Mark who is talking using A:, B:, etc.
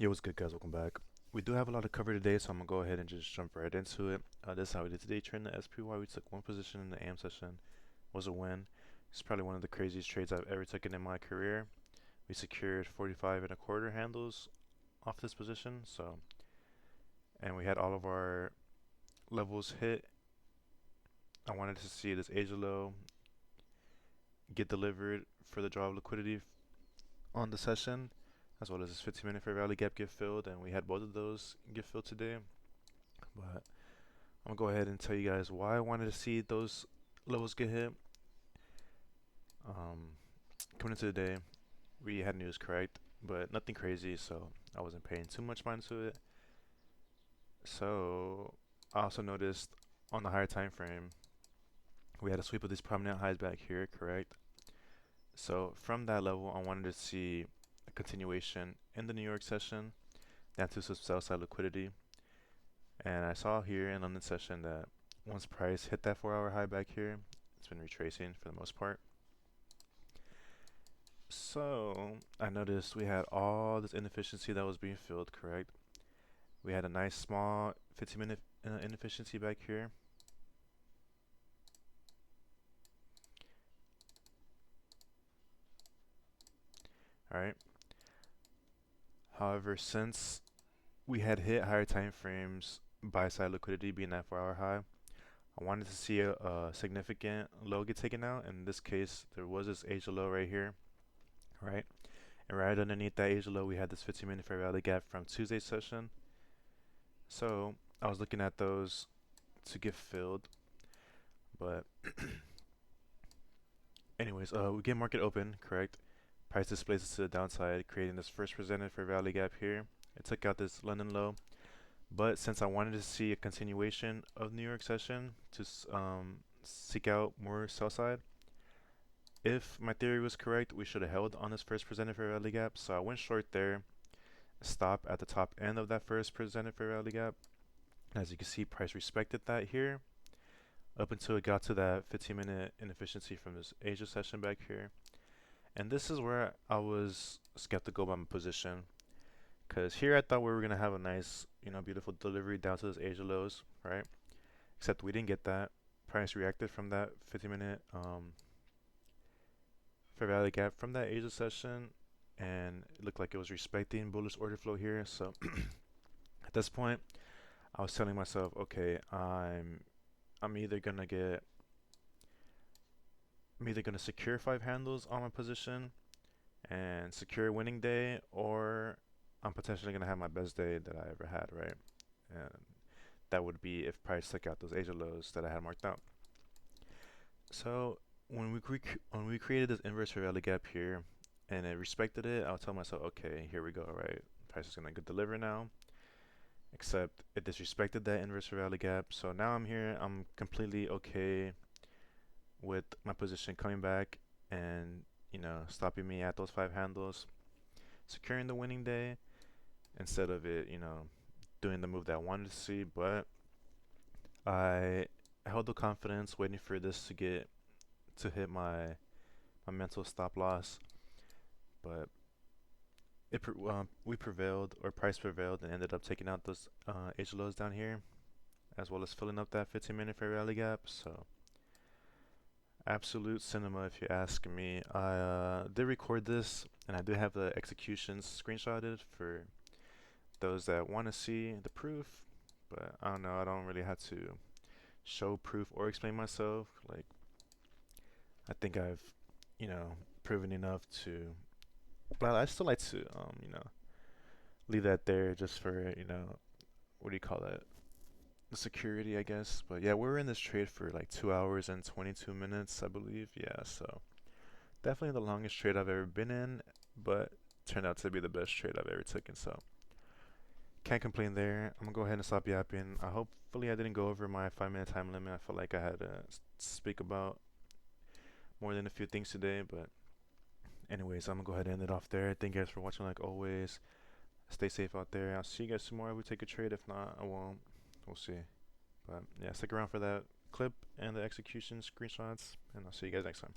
A: Yo, what's good, guys? Welcome back. We do have a lot to cover today, so I'm gonna go ahead and just jump right into it. This is how we did today. Trading the SPY, we took one position in the AM session, was a win. It's probably one of the craziest trades I've ever taken in my career. We secured 45 and a quarter handles off this position, and we had all of our levels hit. I wanted to see this Asia low get delivered for the draw of liquidity on the session, as well as this 15-minute fair value gap get filled, and we had both of those get filled today. But I'm gonna go ahead and tell you guys why I wanted to see those levels get hit. Um, Coming into the day, we had news correct, but nothing crazy, so I wasn't paying too much mind to it. So I also noticed on the higher time frame, we had a sweep of these prominent highs back here, correct? So from that level, I wanted to see a continuation in the New York session down to some sell side liquidity. And I saw here in London session that once price hit that 4-hour high back here, it's been retracing for the most part. So I noticed we had all this inefficiency that was being filled, correct? We had a nice small 15-minute inefficiency back here. All right. However, since we had hit higher time frames, buy side liquidity being that 4-hour high, I wanted to see a significant low get taken out. In this case, there was this Asia low right here, right? And right underneath that Asia low, we had this 15-minute fair value gap from Tuesday's session. So I was looking at those to get filled, but anyways, we get market open, correct? Price displaces to the downside, creating this first presented fair value gap here. It took out this London low, but since I wanted to see a continuation of New York session to seek out more sell side, if my theory was correct, we should have held on this first presented fair value gap. So I went short there, stop at the top end of that first presented fair value gap. As you can see, price respected that here up until it got to that 15-minute inefficiency from this Asia session back here. And this is where I was skeptical about my position, because here I thought we were going to have a nice, beautiful delivery down to those Asia lows, right? Except we didn't get that. Price reacted from that 15-minute fair value gap from that Asia session, and it looked like it was respecting bullish order flow here. So at this point, I was telling myself, okay, I'm either gonna get I'm either gonna secure 5 handles on my position and secure a winning day, or I'm potentially gonna have my best day that I ever had, right? And that would be if price took out those Asia lows that I had marked out. So when we created this inverse fair value gap here, and it respected it, I'll tell myself, okay, here we go, right? Price is gonna deliver now. Except it disrespected that inverse fair value gap. So now I'm here. I'm completely okay with my position coming back and stopping me at those 5 handles, securing the winning day instead of it doing the move that I wanted to see. But I held the confidence, waiting for this to hit my mental stop loss. But we prevailed, or price prevailed, and ended up taking out those H lows down here, as well as filling up that 15-minute fair value gap. So absolute cinema, if you ask me. I did record this, and I do have the executions screenshotted for those that want to see the proof. But I don't know. I don't really have to show proof or explain myself. Like, I think I've, proven enough to. But I still like to, leave that there just for, what do you call that? The security, I guess. But yeah, we were in this trade for like 2 hours and 22 minutes, I believe. Yeah, so definitely the longest trade I've ever been in, but turned out to be the best trade I've ever taken. So can't complain there. I'm gonna go ahead and stop yapping. Hopefully I didn't go over my 5-minute time limit. I felt like I had to speak about more than a few things today, but anyways, I'm gonna go ahead and end it off there. Thank you guys for watching like always. Stay safe out there. I'll see you guys tomorrow if we take a trade. If not, I won't. We'll see. But yeah, stick around for that clip and the execution screenshots, and I'll see you guys next time.